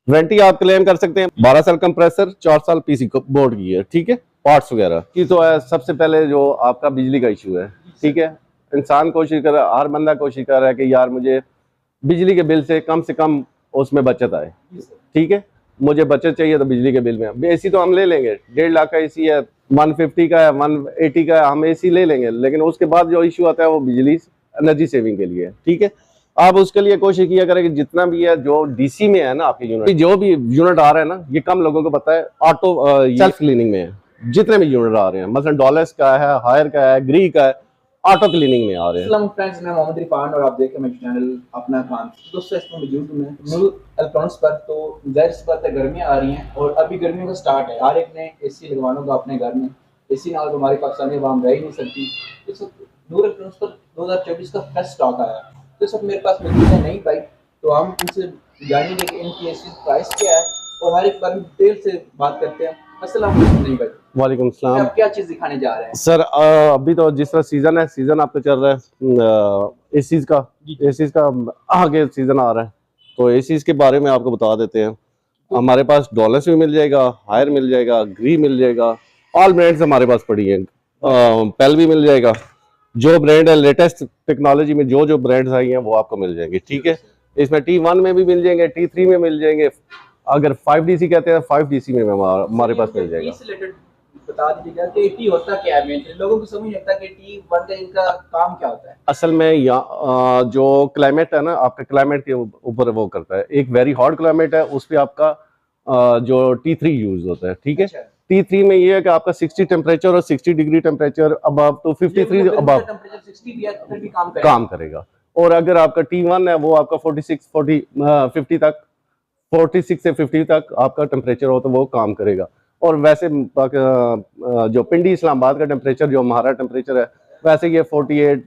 Warranty आप claim कर सकते हैं 12 साल कंप्रेसर, 4 साल पीसी बोर्ड की है, ठीक है। पार्ट्स वगैरह की तो है। सबसे पहले जो आपका बिजली का इशू है, ठीक है। इंसान कोशिश कर रहा है, हर बंदा कोशिश कर रहा है कि यार मुझे बिजली के बिल से कम उसमें बचत आए, ठीक है। मुझे बचत चाहिए तो बिजली के बिल में एसी तो हम ले लेंगे, 1.5 लाख का एसी है, 150 का है, 180 का है, हम एसी ले लेंगे। लेकिन उसके बाद जो इशू आता है वो बिजली एनर्जी सेविंग के लिए, ठीक है। आप उसके लिए कोशिश किया करें कि जितना भी है जो डीसी में है ना आपके यूनिट, जो भी यूनिट आ रहा है ना, ये कम लोगों को पता है, ऑटो सेल्फ क्लीनिंग में है। जितने भी यूनिट आ रहे हैं, मतलब डॉलर्स का है, हायर का है, ग्री का है, ऑटो क्लीनिंग में आ रहे हैं। अस्सलाम फ्रेंड्स, मैं मोहम्मद इरफान और आप देख रहे हैं मेरा चैनल अपना काम। दोस्तों, इसमें मौजूद हूं मैं नूर इलेक्ट्रॉनिक्स पर। तो जाहिर सी बात है, गर्मियां आ रही हैं और अभी गर्मियों का स्टार्ट है। हर एक ने एसी लगवाना होगा अपने घर में। एसी ना तो हमारी पाकिस्तानी आवाम रह ही नहीं सकती। इस वक्त नूर इलेक्ट्रॉनिक्स पर 2024 का फ्रेश स्टॉक आया है। तो इस वक्त मेरे पास मौजूद है नई बाइक। तो हम इनसे जानेंगे कि इनकी एसी प्राइस क्या है और हर एक बार डिटेल से बात करते हैं। अस्सलाम वालेकुम नई बाइक। वालेकुम सलाम। आप क्या चीज़ दिखाने जा रहे हैं सर? अभी तो जिस तरह सीजन है, सीजन आपका चल रहा है एसीज का आगे सीजन आ रहा है, तो एसीज के बारे में आपको बता देते हैं। हमारे पास डॉलर्स भी मिल जाएगा, हायर मिल जाएगा, ग्री मिल जाएगा, ऑल ब्रांड्स हमारे पास पड़ी हैं। पेल भी मिल जाएगा। जो ब्रांड है लेटेस्ट टेक्नोलॉजी में जो ब्रांड्स आई हैं वो आपको मिल जाएंगे, ठीक है। इसमें T1 में भी मिल जाएंगे, T3 में मिल जाएंगे। अगर 5DC कहते हैं 5DC में हमारे पास मिल जाएगा। बता दीजिएगा कि टी होता क्या है। मेन लोगों को समझ नहीं लगता कि टी वन का इनका काम क्या होता है। असल में यहाँ जो क्लाइमेट है ना, आपका क्लाइमेट के ऊपर वो करता है। एक वेरी हॉट क्लाइमेट है, उस पर आपका जो T3 यूज होता है, ठीक है। अच्छा। T3 में ये है कि आपका 60 टेम्परेचर और 60 डिग्री टेम्परेचर अब तो 53 अब टेम्परेचर 60 भी है तो फिर भी काम करेगा। और अगर आपका T1 है वो आपका 50 तक, 46 से 50 तक आपका टेम्परेचर हो तो वो काम करेगा। और वैसे जो पिंडी इस्लामाबाद का टेम्परेचर, जो हमारा टेम्परेचर है, वैसे ये 48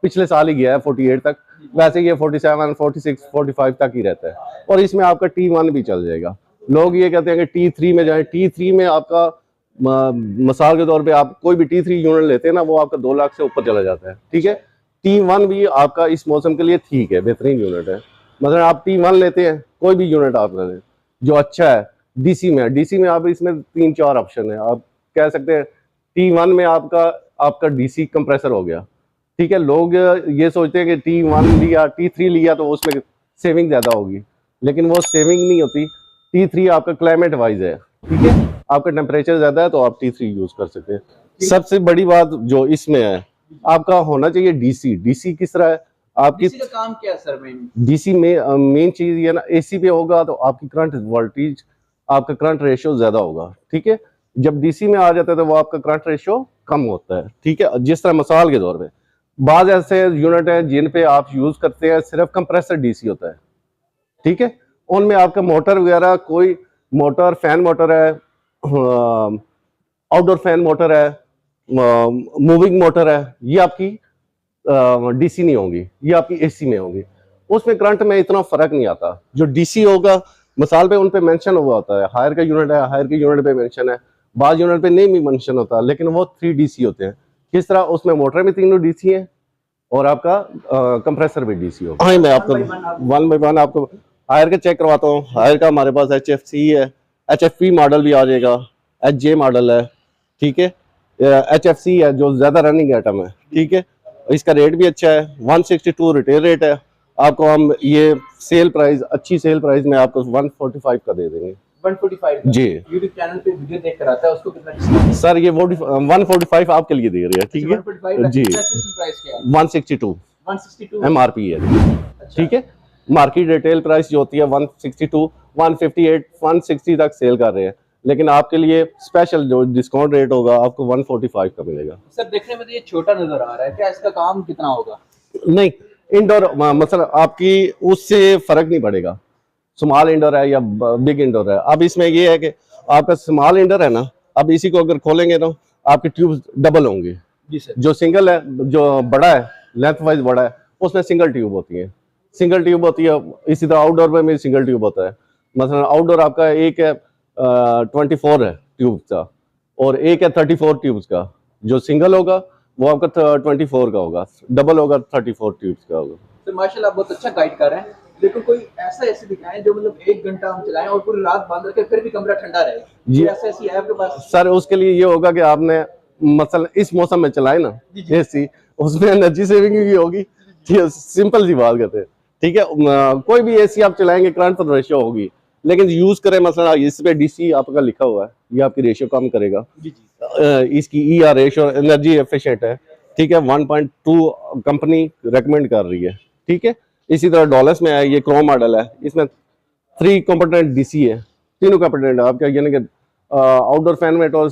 पिछले साल ही गया है 48 तक। वैसे ये 47, 46, 45 तक ही रहता है। और इसमें आपका T1 भी चल जाएगा। लोग ये कहते हैं कि T3 में जाए। T3 में आपका मिसाल के तौर पे आप कोई भी T3 यूनिट लेते हैं ना, वो आपका 2 लाख से ऊपर चला जाता है, ठीक है। T1 भी आपका इस मौसम के लिए ठीक है, बेहतरीन यूनिट है। मतलब आप T1 लेते हैं, कोई भी यूनिट आप लें जो अच्छा है। डीसी में आप इसमें 3-4 ऑप्शन है। आप कह सकते हैं T1 में आपका डीसी कंप्रेसर हो गया, ठीक है। लोग ये सोचते हैं कि T1 लिया, T3 लिया तो उसमें सेविंग ज्यादा होगी, लेकिन वो सेविंग नहीं होती। T3 आपका क्लाइमेट वाइज है, ठीक है। आपका टेम्परेचर ज्यादा है तो आप T3 यूज कर सकते हैं। सबसे बड़ी बात जो इसमें है, आपका होना चाहिए डीसी किस तरह है आपकी। डीसी का काम क्या है सर? डीसी में मेन चीज ये ना, एसी पे होगा तो आपकी करंट वोल्टेज, आपका करंट रेशियो ज्यादा होगा, ठीक है। जब डीसी में आ जाता है तो वो आपका करंट रेशियो कम होता है, ठीक है। जिस तरह मिसाल के तौर पे बाज ऐसे यूनिट है जिन पे आप यूज करते हैं सिर्फ कंप्रेसर डीसी होता है, ठीक है। उनमें आपका मोटर वगैरह, कोई मोटर फैन मोटर है, आउटडोर फैन मोटर है, मूविंग मोटर है, ये आपकी डीसी नहीं होंगी, ये आपकी एसी में होंगी। उसमें करंट में इतना फर्क नहीं आता। जो डीसी होगा, मिसाल पे उन पे मेंशन हुआ होता है, हायर का यूनिट है, हायर के यूनिट पे मेंशन है, बाज यूनिट पे नहीं भी मेंशन होता, लेकिन वो 3 डीसी होते हैं। किस तरह उसमें मोटर में 3 डीसी है और आपका कंप्रेसर भी डीसी होगा। हाँ, मैं आपको वन बाय वन आपको हायर का चेक करवाता हूँ। हायर का हमारे पास HFC है, HFP मॉडल भी आ जाएगा, HJ मॉडल है, ठीक है। HFC है जो ज्यादा रनिंग आइटम है, ठीक है। इसका रेट भी अच्छा है, 162 रिटेल रेट है। आपको हम ये सेल प्राइस, अच्छी सेल प्राइस में आपको 145 का दे देंगे। 145 जी। यूट्यूब चैनल पे वीडियो देख कर आता है, उसको कितना डिस्काउंट? सर ये 145 आपके लिए दे रही है, ठीक है। 145 जी। प्राइस क्या है? 162 MRP है, ठीक है। मार्केट रिटेल प्राइस जो होती है 162, 158, 160 तक सेल कर रहे हैं, लेकिन आपके लिए स्पेशल जो डिस्काउंट रेट होगा आपको 145 का मिलेगा। सर देखने में तो ये छोटा नजर आ रहा है, क्या इसका काम कितना होगा? नहीं, इंडोर मतलब आपकी उससे फर्क नहीं पड़ेगा, स्मॉल इंडोर है या बिग इंडोर है। अब इसमें ये है कि आपका स्मॉल इंडोर है ना, अब इसी को अगर खोलेंगे तो आपकी ट्यूब डबल होंगे। जी सर। जो सिंगल है, जो बड़ा है, लेंथ वाइज बड़ा है, उसमें सिंगल ट्यूब होती है, इसी तरह आउटडोर में भी सिंगल ट्यूब होता है। मतलब आउटडोर आपका एक है 24 है ट्यूब का, और एक है 34 ट्यूब्स का। जो सिंगल होगा वो आपका 24 का होगा, डबल होगा 34 ट्यूब्स का होगा। तो माशाल्लाह बहुत अच्छा गाइड कर रहे हैं। लेकिन कोई ऐसा एसी दिखाएं जो मतलब 1 घंटा हम चलाएं और पूरी रात बंद रखें फिर भी कमरा ठंडा रहे, जी। ये ऐसा एसी है आपके पास? सर उसके लिए ये होगा कि आपने मसलन इस मौसम में चलाए ना एसी, उसमें एनर्जी सेविंग भी होगी। सिंपल सी बात करते हैं, ठीक है। कोई भी एसी आप चलाएंगे करंट तो रेशियो होगी, लेकिन यूज करें मसलन इस पे डीसी आपका लिखा हुआ है, ये आपकी रेशियो कम करेगा। इसकी ER रेशियो एनर्जी एफिशिएंट है, ठीक है। 1.2 कंपनी रेकमेंड कर रही है, ठीक है। इसी तरह डॉलर्स में है, ये क्रोम मॉडल है, इसमें 3 कंपोनेंट डीसी है, तीनों कंपोनेंट आपका, यानी कि outdoor fan motor,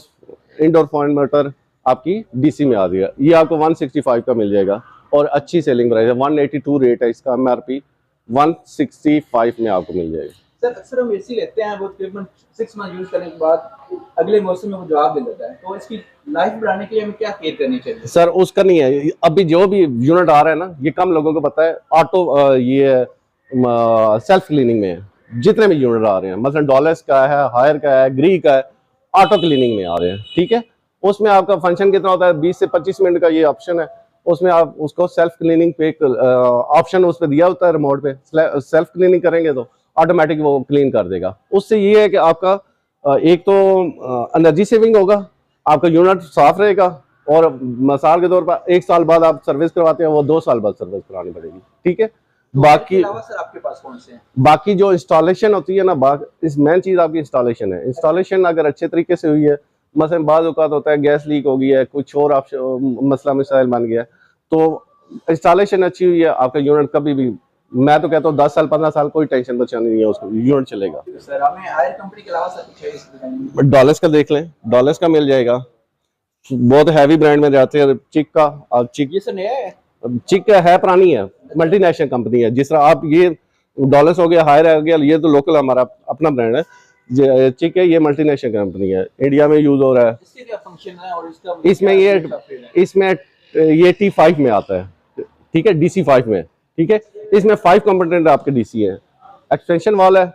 indoor fan motor आपकी डीसी में आ रही है। ये आपको 165 का मिल जाएगा और अच्छी सेलिंग प्राइस है। 182 रेट है इसका, MRP 165 में आपको मिल जाएगा। सर अक्सर हम एसी लेते हैं, वो तकरीबन 6 मंथ यूज करने के बाद अगले मौसम में वो जवाब दे देता है, तो इसकी लाइफ बढ़ाने के लिए हमें क्या केयर करनी चाहिए? सर उसका नहीं है, अभी जो भी यूनिट आ रहा है ना, ये कम लोगों को पता है। ऑटो ये सेल्फ क्लीनिंग में है, जितने भी यूनिट आ रहे हैं, मतलब डॉलर्स का है, हायर का है, ग्री का है, ऑटो क्लीनिंग में आ रहे हैं, ठीक है। उसमें आपका फंक्शन कितना होता है, 20 से 25 मिनट का ये ऑप्शन है। उसमें आप उसको सेल्फ क्लीनिंग पे ऑप्शन उस पर दिया होता है रिमोट पे, सेल्फ क्लीनिंग करेंगे तो ऑटोमेटिक वो क्लीन कर देगा। उससे ये है कि आपका एक तो एनर्जी सेविंग होगा, आपका यूनिट साफ रहेगा, और मिसाल के तौर पर 1 साल बाद आप सर्विस करवाते हैं, वो 2 साल बाद सर्विस करानी पड़ेगी, ठीक है। तो बाकी सर आपके पास कौन से हैं? बाकी जो इंस्टॉलेशन होती है ना, इस मेन चीज आपकी इंस्टॉलेशन है। इंस्टॉलेशन अगर अच्छे तरीके से हुई है, मसलन बाज़ औक़ात होता है गैस लीक हो गई है, कुछ और मसला मिसाइल बन गया है, तो इंस्टॉलेशन अच्छी हुई है, आपका यूनिट कभी भी, मैं तो कहता हूँ 10 साल 15 साल कोई टेंशन बचानी नहीं है, उसको यूनिट चलेगा। सर हमें हायर कंपनी के अलावा सर कुछ एसी दिखाएंगे? डॉलर्स का देख लें, डॉलर्स का मिल जाएगा, बहुत हैवी ब्रांड में जाते हैं। चिक का, और चिक, ये सर नया है? चिक है, पुरानी है, मल्टीनेशनल कंपनी है। जिस तरह आप ये डॉलर्स हो गया, हायर हो गया, ये तो लोकल हमारा अपना ब्रांड है। चिक है, ये मल्टीनेशनल कंपनी है, इंडिया में यूज हो रहा है। इसके क्या फंक्शन है और इसका इसमें ये T5 में आता है, ठीक है, DC5 में, ठीक है। इसमें 5 कंपोनेंट आपके DC है, एक्सटेंशन वाल है,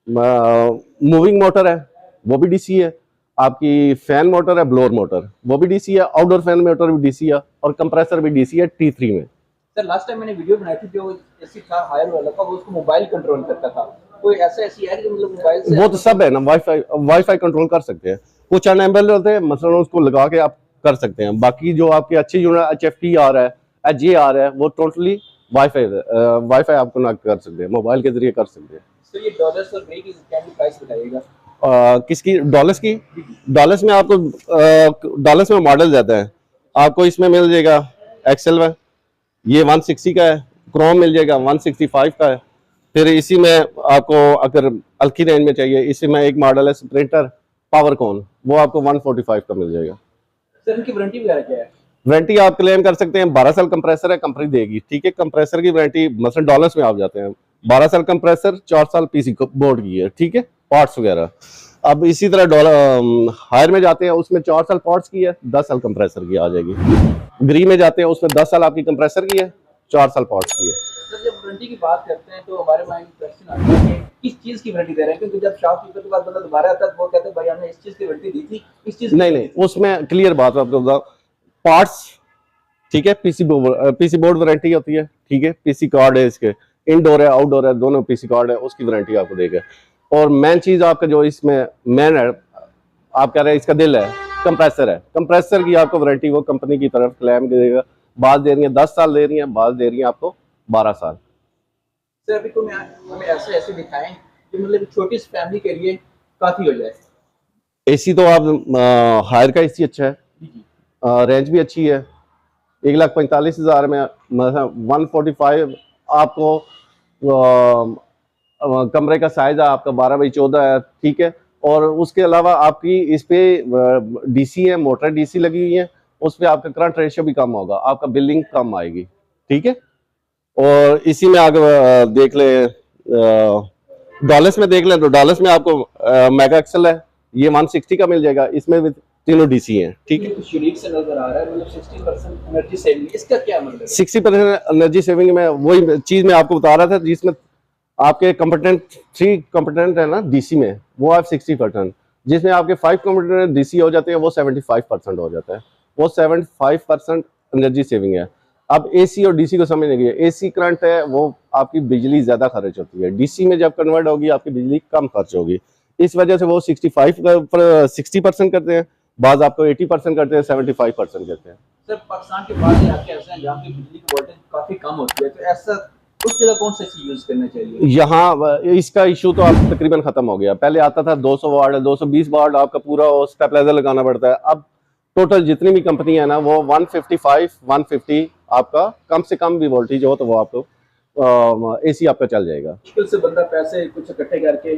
मूविंग मोटर है, वो भी DC है, आपकी फैन मोटर है, ब्लोअर मोटर, वो भी DC है, आउटडोर फैन मोटर भी DC है, और कंप्रेसर भी DC है T3 में। सर लास्ट टाइम मैंने वीडियो बनाई थी, जो एसी था हायर वाला था, वो उसको मोबाइल कंट्रोल करता था। कोई ऐसा एसी है जो मतलब मोबाइल से? वो तो सब है ना, वाईफाई कंट्रोल कर सकते हैं। कुछ अनएबल होते हैं, मतलब उसको लगा के आप कर सकते हैं। बाकी जो आपके अच्छे यूनिट HFT आ रहा है, HJ आ रहा है, वो टोटली वाईफाई आपको ना कर सकते हैं, मोबाइल के जरिए कर सकते हैं। तो ये डॉलर्स और ग्रे की क्या प्राइस बताइएगा? किसकी? डॉलर्स की? डॉलर्स में आपको डॉलर्स में मॉडल जाता है, आपको इसमें मिल जाएगा एक्सेल में, ये 160 का है, क्रोम मिल जाएगा 165 का है। फिर इसी में आपको अगर हल्की रेंज में चाहिए, इसी में एक मॉडल है स्प्रिंटर पावरकॉन, वो आपको 145 का मिल जाएगा। सर इनकी वारंटी वगैरह क्या है? वारंटी आप क्लेम कर सकते हैं, 12 साल कंप्रेसर है, कंपनी देगी, ठीक है। कंप्रेसर की वारंटी मतलब डॉलर्स में आप जाते हैं, 12 साल कंप्रेसर, 4 साल PC बोर्ड की है, ठीक है, पार्ट्स वगैरह। अब इसी तरह डॉलर हायर में जाते हैं, उसमें 4 साल पार्ट्स की है, 10 साल कंप्रेसर की आ जाएगी। ग्री में जाते हैं, उसमें 10 साल आपकी कंप्रेसर की है, 4 साल पार्ट्स की है। सर जब वारंटी की बात करते हैं तो हमारे माइंड में क्वेश्चन आता है कि किस चीज की वारंटी दे रहे हैं, क्योंकि जब शॉपकीपर के पास बंदा दोबारा आता है तो वो कहते हैं भाई हमने इस चीज की वारंटी दी थी, इस चीज नहीं, उसमें क्लियर बात आपको बताओ, पार्ट्स, ठीक है, PC बोर्ड वारंटी होती है, ठीक है, PC कार्ड है, इसके इनडोर है आउटडोर है, दोनों PC कार्ड है, उसकी वारंटी आपको देगा। और मेन चीज आपका जो इसमें मेन है, आप कह रहे हैं इसका दिल है, कंप्रेसर है, कंप्रेसर की आपको वारंटी वो कंपनी की तरफ क्लेम देगा, बात दे रही है 10 साल दे रही है, बात दे रही है आपको 12 साल। सर अभी को हमें ऐसे दिखाएं जो मतलब छोटी सी फैमिली के लिए काफी हो जाए। AC तो आप हायर का AC अच्छा है, रेंज भी अच्छी है, 1,45,000 में 145 आपको कमरे का साइज है आपका 12x14 है, ठीक है। और उसके अलावा आपकी इस पे DC है, मोटर DC लगी हुई है, उस पर आपका करंट रेशियो भी कम होगा, आपका बिलिंग कम आएगी, ठीक है। और इसी में आगे देख ले, डॉलर्स में देख लें तो डॉलर्स में आपको मेगा एक्सेल है, ये 160 का मिल जाएगा, इसमें भी तीनों DC हैं, ठीक है। कुछ यूनिक से नजर आ रहा है, मतलब 60% एनर्जी सेविंग, इसका क्या मतलब है? 60% एनर्जी सेविंग में वही चीज मैं आपको बता रहा था, जिसमें आपके कंपोनेंट 3 कंपोनेंट है ना DC में, वो आप 60%, जिसमें आपके 5 कंपोनेंट DC हो जाते हैं, वो 75% हो जाता है, वो 75% एनर्जी सेविंग है। अब AC और DC को समझने के लिए, AC करंट है वो आपकी बिजली ज़्यादा खर्च होती है। डीसी में जब कन्वर्ट होगी आपकी बिजली कम खर्च होगी। इस वजह से वो 60% करते हैं, बाज़ आपको 80% करते हैं, 75% करते हैं। सर पाकिस्तान के बाहर इलाके ऐसे हैं जहाँ पे बिजली की वोल्टेज काफ़ी कम होती है, तो ऐसा उस जगह कौन सा सी यूज़ करना चाहिए? यहाँ इसका इशू तो अब तकरीबन खत्म हो गया। पहले आता था 200 वाट, 220 वाट आपका पूरा स्टेबलाइजर लगाना पड़ता है। अब टोटल जितनी भी कंपनी है ना वो 155 150 आपका कम से कम भी वोल्टेज हो तो वो आपको एसी आपका चल जाएगा। मुश्किल से बंदा पैसे कुछ इकट्ठे करके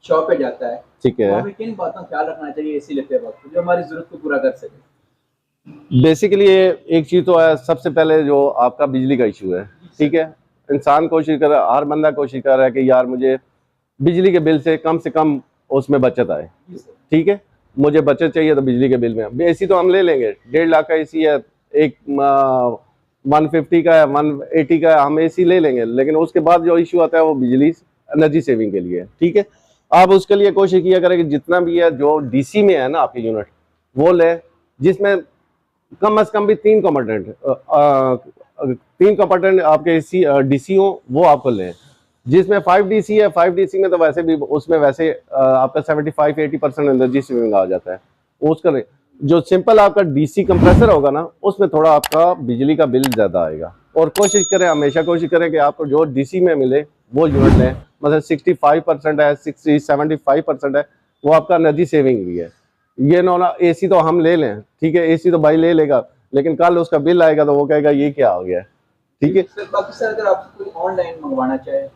शॉप पे जाता है, ठीक तो है। हमें किन बातों का ख्याल रखना चाहिए एसी लेते वक्त जो हमारी जरूरत को पूरा कर सके? बेसिकली एक चीज तो है, सबसे पहले जो आपका बिजली का इशू है, ठीक है। इंसान कोशिश कर रहा है, हर बंदा कोशिश कर रहा है कि यार मुझे बिजली के बिल से कम उसमें बचत आए, जी सर। ठीक है। मुझे बचत चाहिए तो बिजली के बिल में एसी तो हम ले लेंगे। 1.5 लाख का एसी है, एक 150 का है, 180 का है, हम एसी ले लेंगे। लेकिन उसके बाद जो इशू आता है वो बिजली एनर्जी सेविंग के लिए है, ठीक है। आप उसके लिए कोशिश किया करें कि जितना भी है जो डीसी में है ना आपकी यूनिट वो ले, जिसमें कम से कम भी 3 कंपोनेंट 3 कंपोनेंट आपके एसी डीसी हो वो आपको लें। जिसमें 5 डीसी है, 5 डीसी में तो वैसे भी उसमें वैसे आपका 75-80% एनर्जी सेविंग आ जाता है। उसका नहीं, जो सिंपल आपका डीसी कंप्रेसर होगा ना उसमें थोड़ा आपका बिजली का बिल ज़्यादा आएगा। और कोशिश करें, हमेशा कोशिश करें कि आपको जो डीसी में मिले वो यूनिट लें। मतलब 65% है, 75% है, वो आपका एनर्जी सेविंग भी है। ये ना एसी तो हम ले लें, ठीक है, एसी तो भाई ले लेगा, लेकिन कल उसका बिल आएगा तो वो कहेगा ये क्या हो गया, ठीक है। सर बाकी सर अगर आप कोई ऑनलाइन मंगवाना चाहे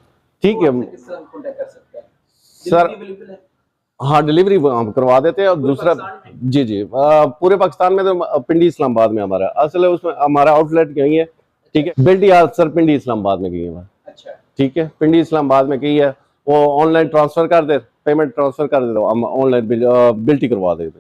ठीक तो है आपसे किस तरह कांटेक्ट कर सकता है? सर। डिलीवरी अवेलेबल है? हाँ, डिलीवरी हम करवा देते हैं। और पूरे दूसरा पाकिस्तान जी जी पूरे पाकिस्तान में तो पिंडी इस्लामाबाद में हमारा असल है, उसमें हमारा आउटलेट यही है, ठीक है। बिल्टी सर पिंडी इस्लामाबाद में की है, अच्छा। ठीक है, पिंडी इस्लामाबाद में की है। वो ऑनलाइन ट्रांसफर कर दे, पेमेंट ट्रांसफर कर दे, तो हम ऑनलाइन बिल्टी करवा देते हैं।